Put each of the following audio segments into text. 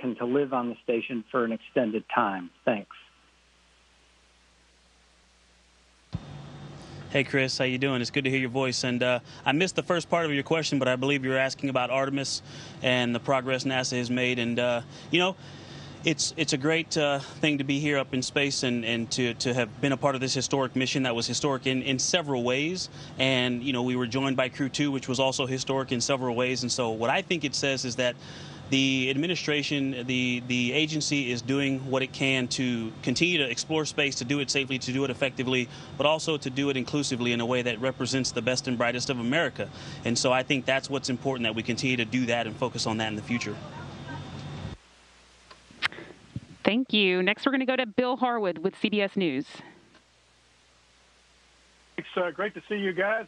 American to live on the station for an extended time? Thanks. Hey, Chris, how you doing? It's good to hear your voice. And I missed the first part of your question, but I believe you're asking about Artemis and the progress NASA has made. And, it's a great thing to be here up in space and to have been a part of this historic mission that was historic in several ways. And, we were joined by Crew 2, which was also historic in several ways. And so what I think it says is that the administration, the agency is doing what it can to continue to explore space, to do it safely, to do it effectively, but also to do it inclusively in a way that represents the best and brightest of America. And so I think that's what's important, that we continue to do that and focus on that in the future. Thank you. Next, we're going to go to Bill Harwood with CBS News. It's great to see you guys.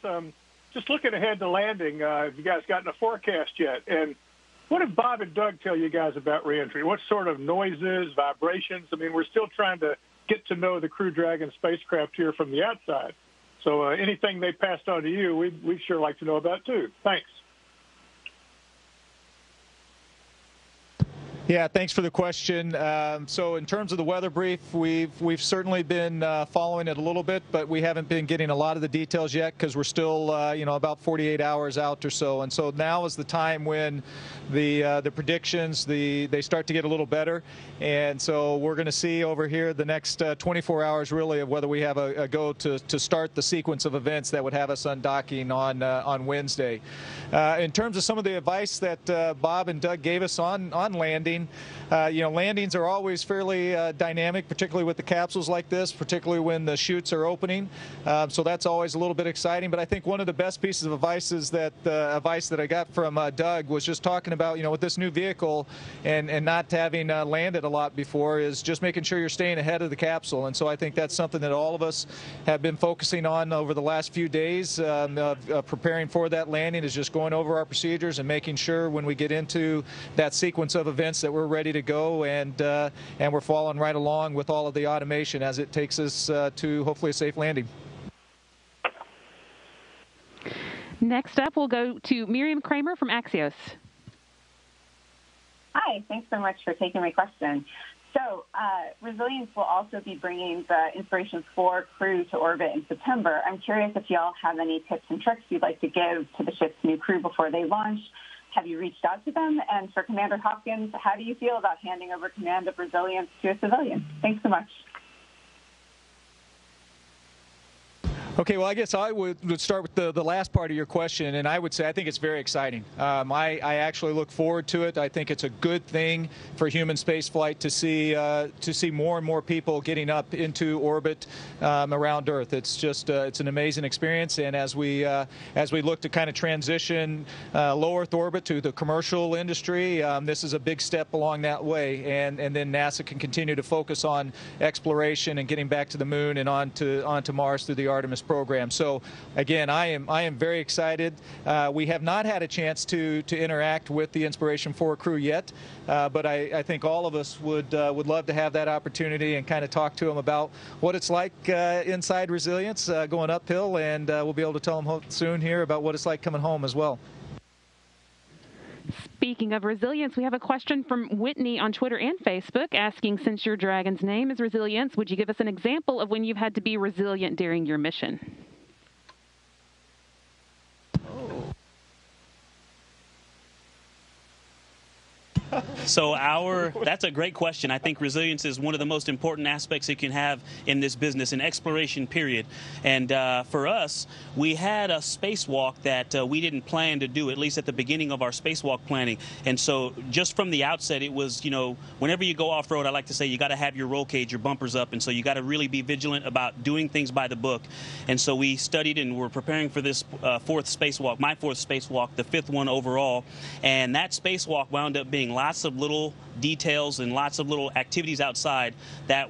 Just looking ahead to landing, have you guys gotten a forecast yet? And what did Bob and Doug tell you guys about reentry? What sort of noises, vibrations? I mean, we're still trying to get to know the Crew Dragon spacecraft here from the outside. So anything they passed on to you, we'd sure like to know about, too. Thanks. Yeah, thanks for the question. So in terms of the weather brief, we've certainly been following it a little bit, but we haven't been getting a lot of the details yet because we're still, about 48 hours out or so. And so now is the time when the predictions, they start to get a little better. And so we're going to see over here the next 24 hours really of whether we have a go to start the sequence of events that would have us undocking on Wednesday. In terms of some of the advice that Bob and Doug gave us on landing, landings are always fairly dynamic, particularly with the capsules like this, particularly when the chutes are opening. So that's always a little bit exciting. But I think one of the best pieces of advice that I got from Doug was just talking about, with this new vehicle and not having landed a lot before, is just making sure you're staying ahead of the capsule. And so I think that's something that all of us have been focusing on over the last few days, preparing for that landing, is just going over our procedures and making sure when we get into that sequence of events that we're ready to go, and we're following right along with all of the automation as it takes us to hopefully a safe landing. Next up, we'll go to Miriam Kramer from Axios. Hi, thanks so much for taking my question. So Resilience will also be bringing the Inspiration 4 crew to orbit in September. I'm curious if y'all have any tips and tricks you'd like to give to the ship's new crew before they launch. Have you reached out to them? And for Commander Hopkins, how do you feel about handing over command of Resilience to a civilian? Thanks so much. Okay, well, I guess I would start with the last part of your question, and I would say I think it's very exciting. I actually look forward to it. I think it's a good thing for human spaceflight to see more and more people getting up into orbit around Earth. It's just it's an amazing experience, and as we look to kind of transition low Earth orbit to the commercial industry, this is a big step along that way, and then NASA can continue to focus on exploration and getting back to the moon and onto Mars through the Artemis program. So again, I am very excited. We have not had a chance to interact with the Inspiration 4 crew yet, but I think all of us would love to have that opportunity and kind of talk to them about what it's like inside Resilience going uphill, and we'll be able to tell them soon here about what it's like coming home as well. Speaking of Resilience, we have a question from Whitney on Twitter and Facebook asking, since your dragon's name is Resilience, would you give us an example of when you've had to be resilient during your mission? So that's a great question. I think resilience is one of the most important aspects you can have in this business, an exploration period. And for us, we had a spacewalk that we didn't plan to do, at least at the beginning of our spacewalk planning. And so just from the outset, it was, whenever you go off-road, I like to say you got to have your roll cage, your bumpers up. And so you got to really be vigilant about doing things by the book. And so we studied and were preparing for this fourth spacewalk, my fourth spacewalk, the fifth one overall. And that spacewalk wound up being lots of little details and lots of little activities outside that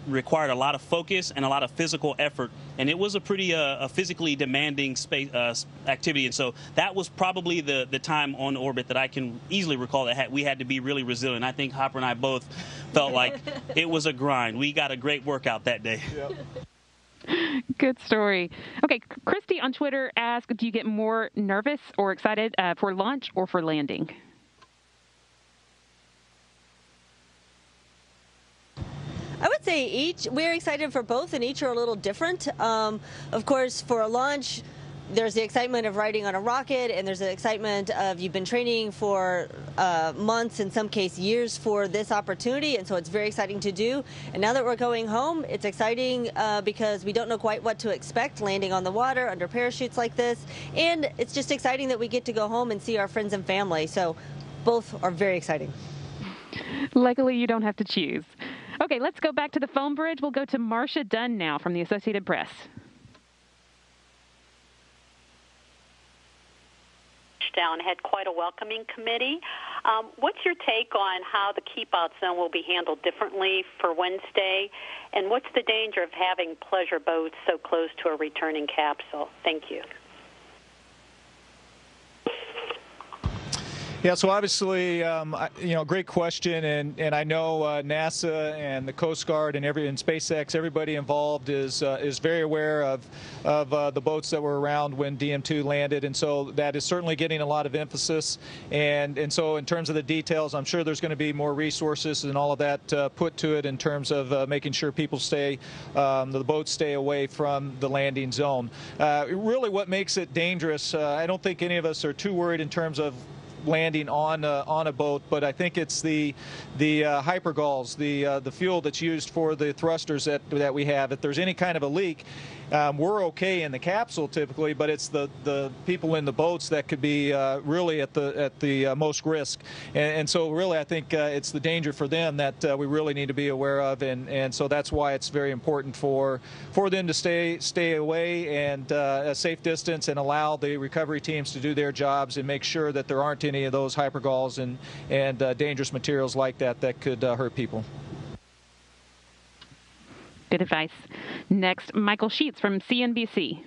required a lot of focus and a lot of physical effort, and it was a pretty physically demanding space activity. And so that was probably the time on orbit that I can easily recall that we had to be really resilient. I think Hopper and I both felt like it was a grind. We got a great workout that day. Yep. Good story. Okay, Christy on Twitter asked, do you get more nervous or excited for launch or for landing? I would say we're excited for both, and each are a little different. Of course, for a launch, there's the excitement of riding on a rocket, and there's the excitement of you've been training for months, in some case years, for this opportunity, and so it's very exciting to do. And now that we're going home, it's exciting because we don't know quite what to expect landing on the water under parachutes like this, and it's just exciting that we get to go home and see our friends and family. So both are very exciting. Luckily, you don't have to choose. Okay, let's go back to the phone bridge. We'll go to Marcia Dunn now from the Associated Press. Down had quite a welcoming committee. What's your take on how the keep-out zone will be handled differently for Wednesday, and what's the danger of having pleasure boats so close to a returning capsule? Thank you. Yeah, so obviously, great question, and I know NASA and the Coast Guard and SpaceX, everybody involved is very aware of the boats that were around when DM2 landed, and so that is certainly getting a lot of emphasis. And so in terms of the details, I'm sure there's going to be more resources and all of that put to it in terms of making sure people the boats stay away from the landing zone. Really, what makes it dangerous? I don't think any of us are too worried in terms of landing on a boat, but I think it's the hypergalls, the fuel that's used for the thrusters that we have. If there's any kind of a leak, we're okay in the capsule typically, but it's the people in the boats that could be really at the most risk. And so really I think it's the danger for them that we really need to be aware of, and so that's why it's very important for them to stay away and a safe distance, and allow the recovery teams to do their jobs and make sure that there aren't any of those hypergalls and dangerous materials like that could hurt people. Good advice. Next, Michael Sheets from CNBC.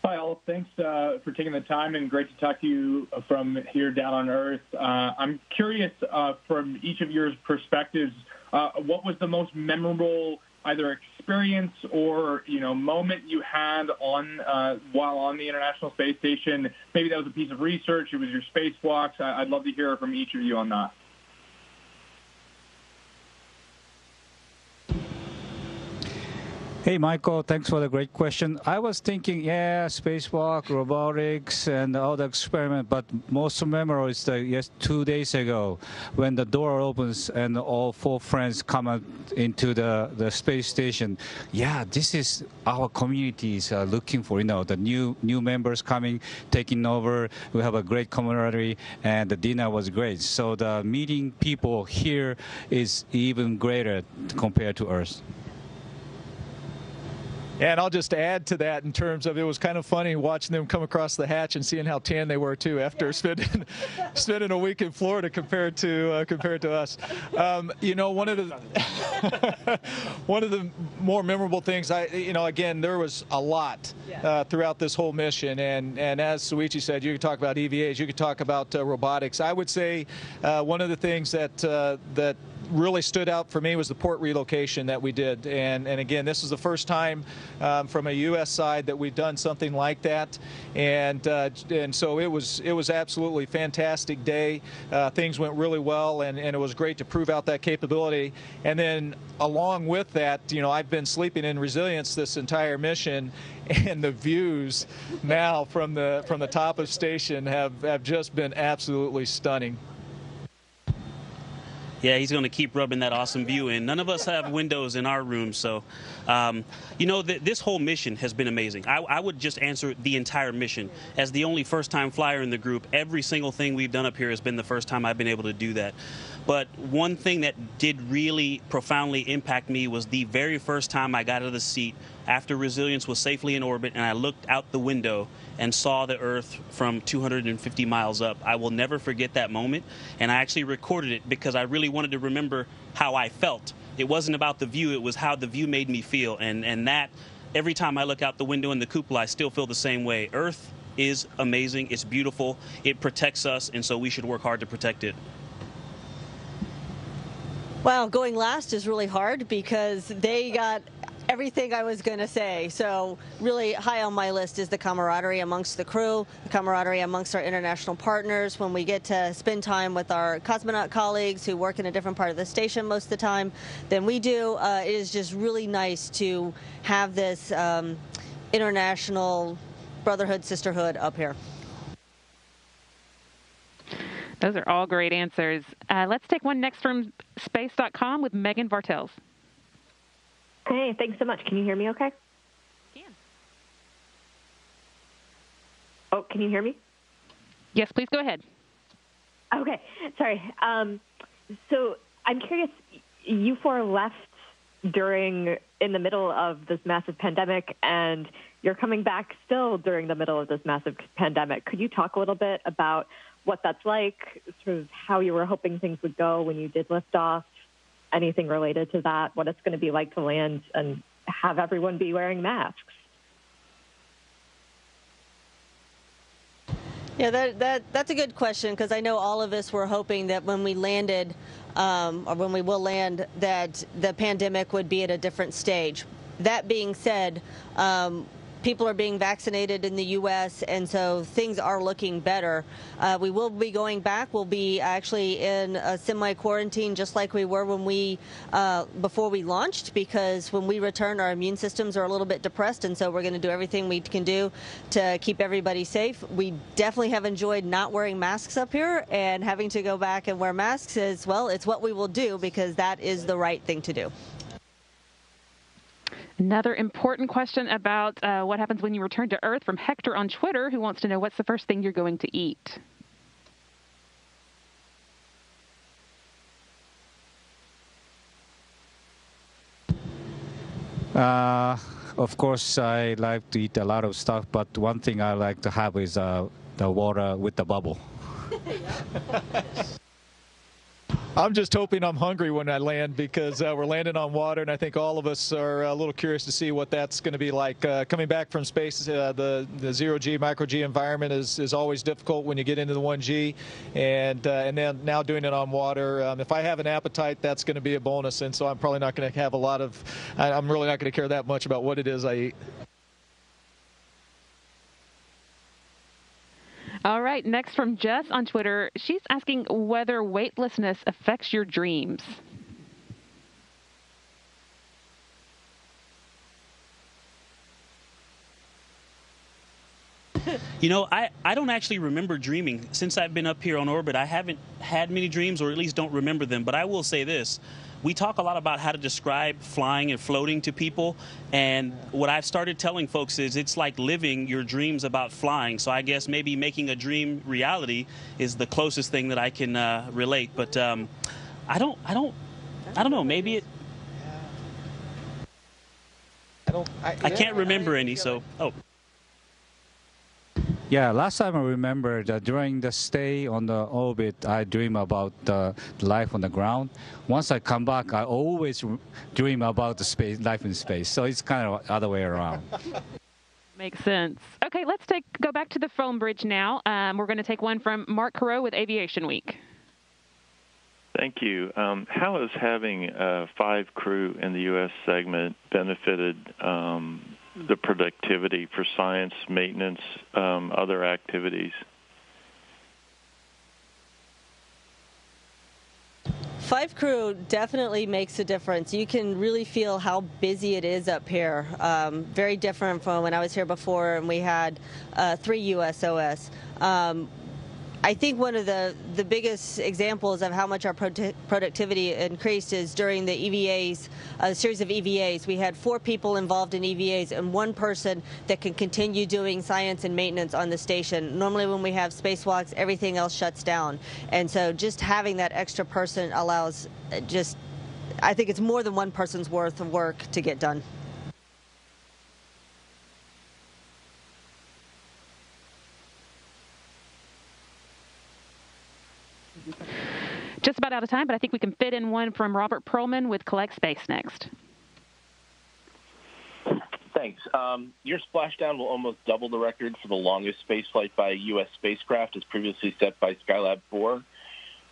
Hi, all. Thanks for taking the time, and great to talk to you from here down on Earth. I'm curious, from each of your perspectives, what was the most memorable either experience or moment you had on while on the International Space Station? Maybe that was a piece of research, it was your spacewalks. I'd love to hear from each of you on that. Hey, Michael, thanks for the great question. I was thinking, spacewalk, robotics, and all the experiment, but most memorable is 2 days ago when the door opens and all 4 friends come out into the space station. Yeah, this is our communities looking for, the new members coming, taking over. We have a great camaraderie, and the dinner was great. So the meeting people here is even greater compared to Earth. And I'll just add to that in terms of, it was kind of funny watching them come across the hatch and seeing how tan they were too after spending a week in Florida compared to us. One of the more memorable things, again, there was a lot throughout this whole mission, and as Soichi said, you could talk about EVAs, you could talk about robotics. I would say one of the things that really stood out for me was the port relocation that we did, and again, this is the first time from a U.S. side that we've done something like that, and so it was absolutely fantastic day. Things went really well, and it was great to prove out that capability. And then along with that, I've been sleeping in Resilience this entire mission, and the views now from the top of station have just been absolutely stunning. Yeah, he's going to keep rubbing that awesome view in. None of us have windows in our room, so, this whole mission has been amazing. I would just answer the entire mission. As the only first-time flyer in the group, every single thing we've done up here has been the first time I've been able to do that. But one thing that did really profoundly impact me was the very first time I got out of the seat after Resilience was safely in orbit, and I looked out the window and saw the Earth from 250 miles up. I will never forget that moment, and I actually recorded it because I really wanted to remember how I felt. It wasn't about the view, it was how the view made me feel, and that, every time I look out the window in the cupola, I still feel the same way. Earth is amazing, it's beautiful, it protects us, and so we should work hard to protect it. Well, going last is really hard because they got everything I was going to say. So really high on my list is the camaraderie amongst the crew, the camaraderie amongst our international partners. When we get to spend time with our cosmonaut colleagues who work in a different part of the station most of the time than we do, it is just really nice to have this international brotherhood, sisterhood up here. Those are all great answers. Let's take one next from space.com with Megan Vartels. Hey, thanks so much. Can you hear me okay? Can. Oh, can you hear me? Yes, please go ahead. Okay, sorry. So I'm curious, you four left in the middle of this massive pandemic, and you're coming back still during the middle of this massive pandemic. Could you talk a little bit about what that's like, sort of how you were hoping things would go when you did lift off, anything related to that, what it's going to be like to land and have everyone be wearing masks? Yeah, that's a good question, because I know all of us were hoping that when we landed, or when we will land, that the pandemic would be at a different stage. That being said, people are being vaccinated in the U.S., and so things are looking better. We will be going back. We'll be actually in a semi-quarantine just like we were when before we launched, because when we return, our immune systems are a little bit depressed, and so we're going to do everything we can do to keep everybody safe. We definitely have enjoyed not wearing masks up here, and having to go back and wear masks is, well, it's what we will do, because that is the right thing to do. Another important question about what happens when you return to Earth from Hector on Twitter, who wants to know what's the first thing you're going to eat. Of course, I like to eat a lot of stuff, but one thing I like to have is the water with the bubble. I'm just hoping I'm hungry when I land, because we're landing on water, and I think all of us are a little curious to see what that's going to be like. Coming back from space, the zero-G, micro-G environment is always difficult when you get into the 1G, and then now doing it on water. If I have an appetite, that's going to be a bonus, and so I'm probably not going to have I'm really not going to care that much about what it is I eat. All right, next from Jess on Twitter. She's asking whether weightlessness affects your dreams. You know, I don't actually remember dreaming. Since I've been up here on orbit, I haven't had many dreams, or at least don't remember them. But I will say this. We talk a lot about how to describe flying and floating to people, and what I've started telling folks is it's like living your dreams about flying. So I guess maybe making a dream reality is the closest thing that I can relate. But I don't know. Maybe it. I can't remember any. So Yeah, last time I remember that during the stay on the orbit, I dream about the life on the ground. Once I come back, I always dream about the life in space. So it's kind of the other way around. Makes sense. Okay, let's go back to the phone bridge now. We're going to take one from Mark Carreau with Aviation Week. Thank you. How has having 5 crew in the U.S. segment benefited the productivity for science, maintenance, other activities? 5 crew definitely makes a difference. You can really feel how busy it is up here. Very different from when I was here before and we had 3 USOS. I think one of the biggest examples of how much our productivity increased is during the EVAs, a series of EVAs. We had 4 people involved in EVAs and 1 person that can continue doing science and maintenance on the station. Normally when we have spacewalks, everything else shuts down. And so just having that extra person allows I think it's more than 1 person's worth of work to get done. Just about out of time, but I think we can fit in one from Robert Perlman with Collect Space next. Thanks. Your splashdown will almost double the record for the longest spaceflight by a U.S. spacecraft, as previously set by Skylab 4.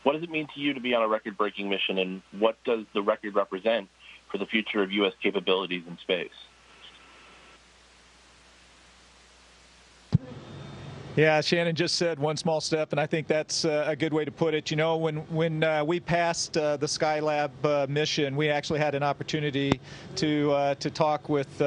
What does it mean to you to be on a record-breaking mission, and what does the record represent for the future of U.S. capabilities in space? Yeah, Shannon just said one small step, and I think that's a good way to put it. You know, when we passed the Skylab mission, we actually had an opportunity to talk with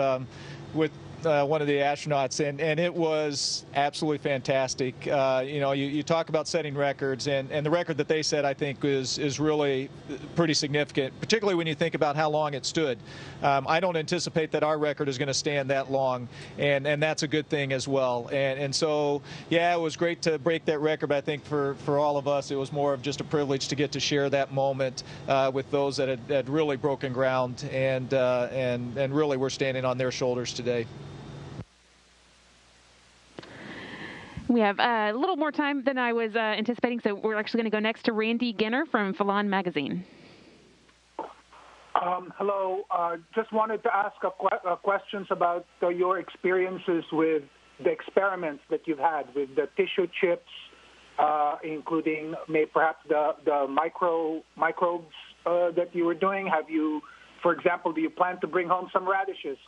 one of the astronauts, and it was absolutely fantastic. You know, you talk about setting records, and the record that they set, I think, is really pretty significant, particularly when you think about how long it stood. I don't anticipate that our record is going to stand that long, and that's a good thing as well. And so, yeah, it was great to break that record, but I think for all of us, it was more of just a privilege to get to share that moment with those that had really broken ground, and really we're standing on their shoulders today. We have a little more time than I was anticipating, so we're actually going to go next to Randy Ginner from Phelan Magazine. Hello. Just wanted to ask questions about your experiences with the experiments that you've had with the tissue chips, including perhaps the microbes that you were doing. Have you, for example, do you plan to bring home some radishes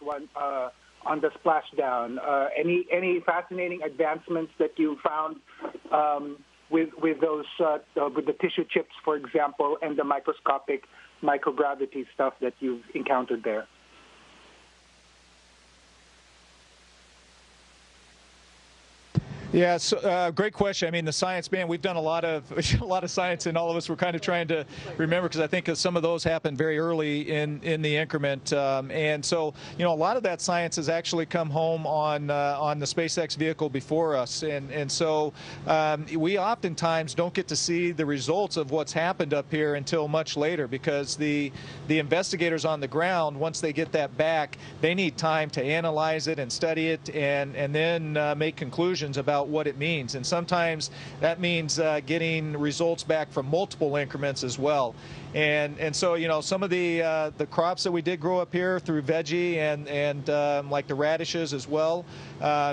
on the splashdown? Any fascinating advancements that you found with those with the tissue chips, for example, and the microscopic microgravity stuff that you've encountered there? Yeah, so, great question. I mean, the science, man, we've done a lot of science, and all of us were kind of trying to remember, because I think some of those happened very early in the increment. And so, you know, a lot of that science has actually come home on the SpaceX vehicle before us. And so we oftentimes don't get to see the results of what's happened up here until much later, because the investigators on the ground, once they get that back, they need time to analyze it and study it, and then make conclusions about what it means. And sometimes that means getting results back from multiple increments as well. And so, you know, some of the crops that we did grow up here through veggie and like the radishes as well,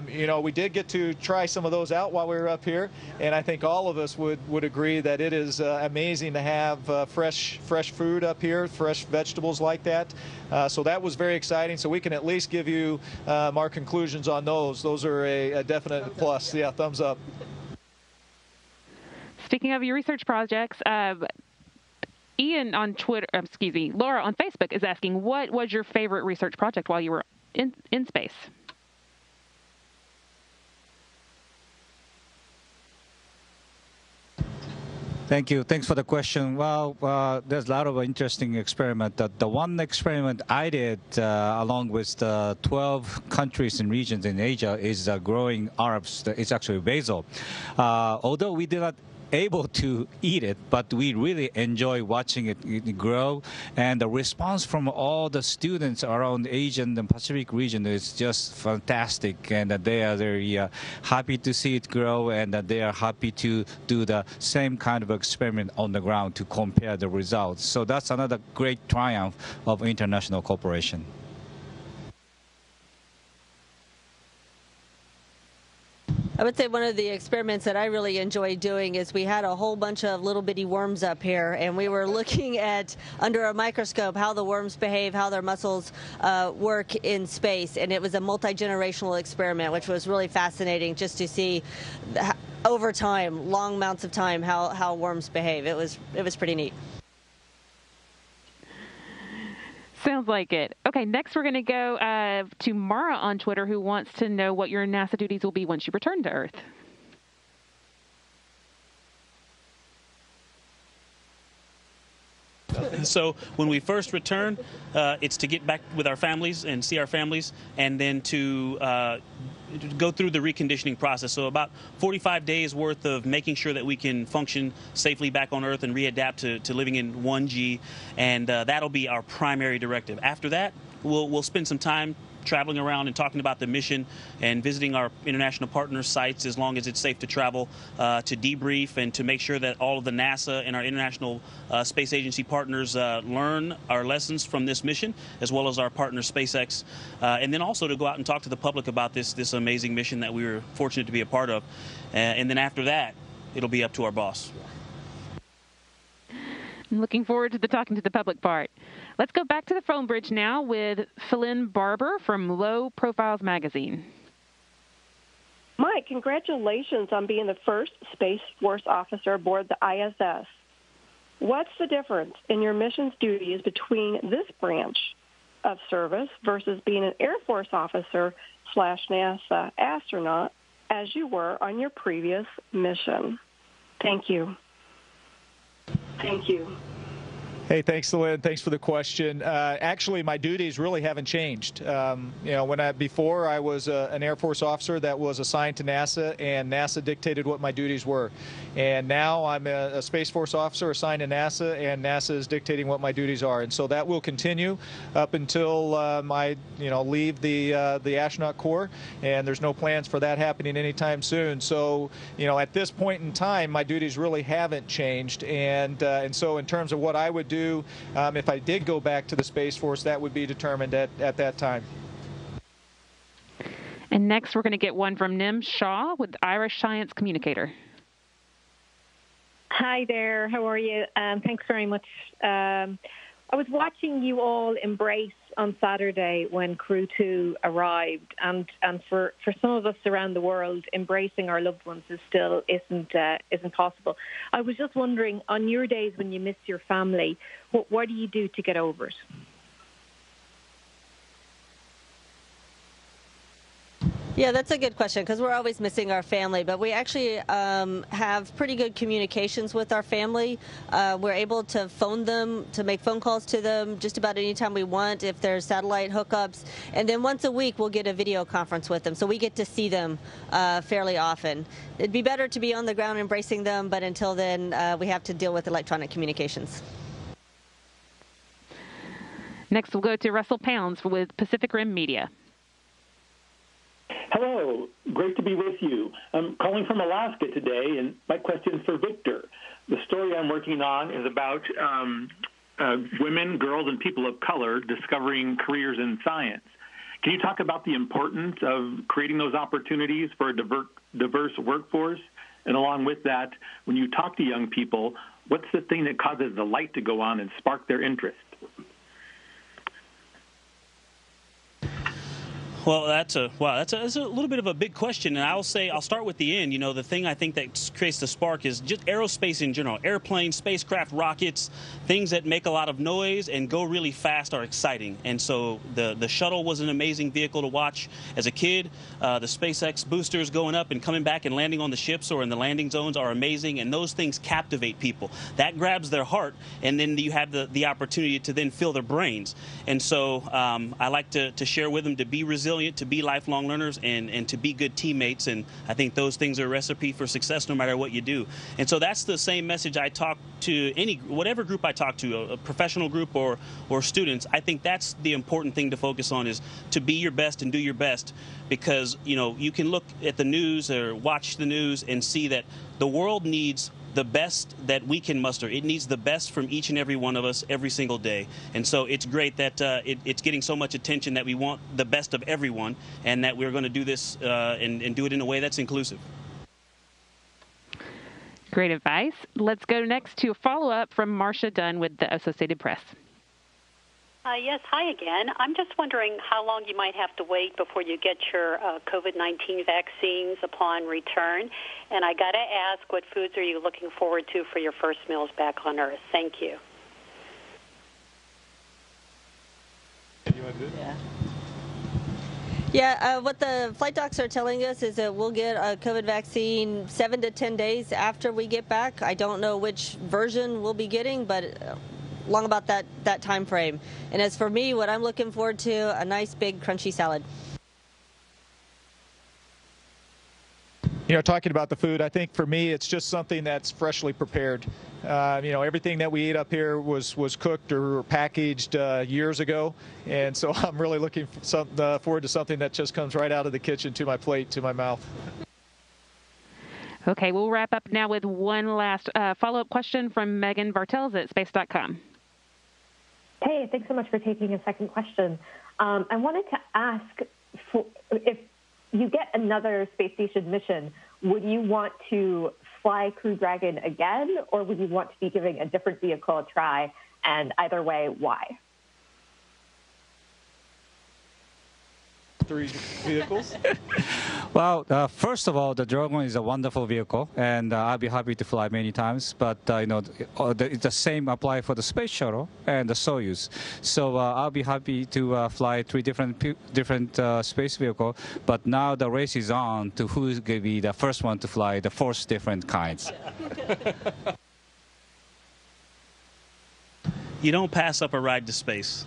you know, we did get to try some of those out while we were up here, and I think all of us would agree that it is amazing to have fresh food up here, fresh vegetables like that. So that was very exciting. So we can at least give you our conclusions on those. Those are a definite plus. Yeah, thumbs up. Speaking of your research projects, Ian on Twitter, Laura on Facebook is asking, what was your favorite research project while you were in space? Thank you. Thanks for the question. Well, there's a lot of interesting experiments. The one experiment I did along with the 12 countries and regions in Asia is growing herbs. It's actually basil. Although we did not able to eat it, but we really enjoy watching it grow, and the response from all the students around Asian and Pacific region is just fantastic, and they are very happy to see it grow, and they are happy to do the same kind of experiment on the ground to compare the results. So that's another great triumph of international cooperation. I would say one of the experiments that I really enjoyed doing is we had a whole bunch of little bitty worms up here, and we were looking at, under a microscope, how the worms behave, how their muscles work in space. And it was a multi-generational experiment, which was really fascinating just to see over time, long amounts of time, how worms behave. It was pretty neat. Sounds like it. Okay, next we're going to go to Mara on Twitter, who wants to know what your NASA duties will be once you return to Earth. So when we first return, it's to get back with our families and see our families, and then to go through the reconditioning process. So about 45 days worth of making sure that we can function safely back on Earth and readapt to living in 1G, and that'll be our primary directive. After that, we'll spend some time traveling around and talking about the mission and visiting our international partner sites as long as it's safe to travel, to debrief and to make sure that all of the NASA and our international space agency partners learn our lessons from this mission, as well as our partner SpaceX, and then also to go out and talk to the public about this amazing mission that we were fortunate to be a part of. And then after that, it'll be up to our boss. I'm looking forward to the talking to the public part. Let's go back to the phone bridge now with Philyn Barber from Low Profiles Magazine. Mike, congratulations on being the first Space Force officer aboard the ISS. What's the difference in your missions duties between this branch of service versus being an Air Force officer / NASA astronaut as you were on your previous mission? Thank you. Thank you. Hey, thanks, Lynn. Thanks for the question. Actually, my duties really haven't changed. Before I was an Air Force officer that was assigned to NASA, and NASA dictated what my duties were. And now I'm a Space Force officer assigned to NASA, and NASA is dictating what my duties are. And so that will continue up until I leave the astronaut corps, and there's no plans for that happening anytime soon. So, at this point in time, my duties really haven't changed. And so in terms of what I would do, if I did go back to the Space Force, that would be determined at that time. And next, we're going to get one from Nim Shaw with Irish Science Communicator. Hi there. How are you? Thanks very much. I was watching you all embrace on Saturday when Crew 2 arrived, and for some of us around the world, embracing our loved ones isn't possible. I was just wondering, on your days when you miss your family, what do you do to get over it? Yeah, that's a good question because we're always missing our family, but we actually have pretty good communications with our family. We're able to phone them, to make phone calls to them just about any time we want if there's satellite hookups. And then once a week, we'll get a video conference with them, so we get to see them fairly often. It'd be better to be on the ground embracing them, but until then, we have to deal with electronic communications. Next, we'll go to Russell Pounds with Pacific Rim Media. Hello, great to be with you. I'm calling from Alaska today, and my question is for Victor. The story I'm working on is about women, girls, and people of color discovering careers in science. Can you talk about the importance of creating those opportunities for a diverse workforce? And along with that, when you talk to young people, what's the thing that causes the light to go on and spark their interest? Well, that's a little bit of a big question, and I'll start with the end. The thing I think that creates the spark is just aerospace in general. Airplanes, spacecraft, rockets, things that make a lot of noise and go really fast are exciting. And so the shuttle was an amazing vehicle to watch as a kid. The SpaceX boosters going up and coming back and landing on the ships or in the landing zones are amazing, and those things captivate people. That grabs their heart, and then you have the opportunity to then fill their brains. And so I like to share with them to be resilient, to be lifelong learners, and to be good teammates. And I think those things are a recipe for success no matter what you do. And so that's the same message I talk to whatever group I talk to, a professional group or students. I think that's the important thing to focus on, is to be your best and do your best, because you can look at the news or watch the news and see that the world needs the best that we can muster. It needs the best from each and every one of us every single day. And so it's great that it's getting so much attention, that we want the best of everyone, and that we're going to do this and do it in a way that's inclusive. Great advice. Let's go next to a follow-up from Marcia Dunn with the Associated Press. Yes, hi again. I'm just wondering how long you might have to wait before you get your COVID-19 vaccines upon return. And I got to ask, what foods are you looking forward to for your first meals back on Earth? Thank you. Yeah, what the flight docs are telling us is that we'll get a COVID vaccine 7 to 10 days after we get back. I don't know which version we'll be getting, but long about that time frame. And as for me, what I'm looking forward to, a nice big crunchy salad. Talking about the food, I think for me it's just something that's freshly prepared. Everything that we eat up here was cooked or packaged years ago, and so I'm really looking forward to something that just comes right out of the kitchen to my plate, to my mouth. Okay, we'll wrap up now with one last follow-up question from Megan Bartels at Space.com. Hey, thanks so much for taking a second question. I wanted to ask, if you get another space station mission, would you want to fly Crew Dragon again, or would you want to be giving a different vehicle a try? And either way, why? 3 vehicles? Well, first of all, the Dragon is a wonderful vehicle, and I'll be happy to fly many times. But the same apply for the space shuttle and the Soyuz. So I'll be happy to fly 3 different space vehicle. But now the race is on to who's going to be the first one to fly the 4 different kinds. You don't pass up a ride to space.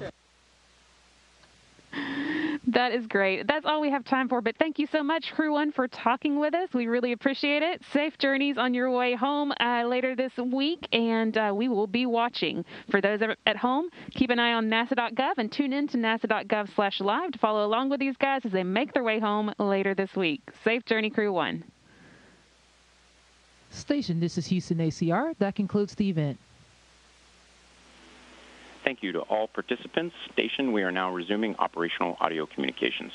That is great. That's all we have time for, but thank you so much, Crew One, for talking with us. We really appreciate it. Safe journeys on your way home later this week, and we will be watching. For those at home, keep an eye on nasa.gov and tune in to nasa.gov/live to follow along with these guys as they make their way home later this week. Safe journey, Crew One. Station, this is Houston ACR. That concludes the event. Thank you to all participants. Station, we are now resuming operational audio communications.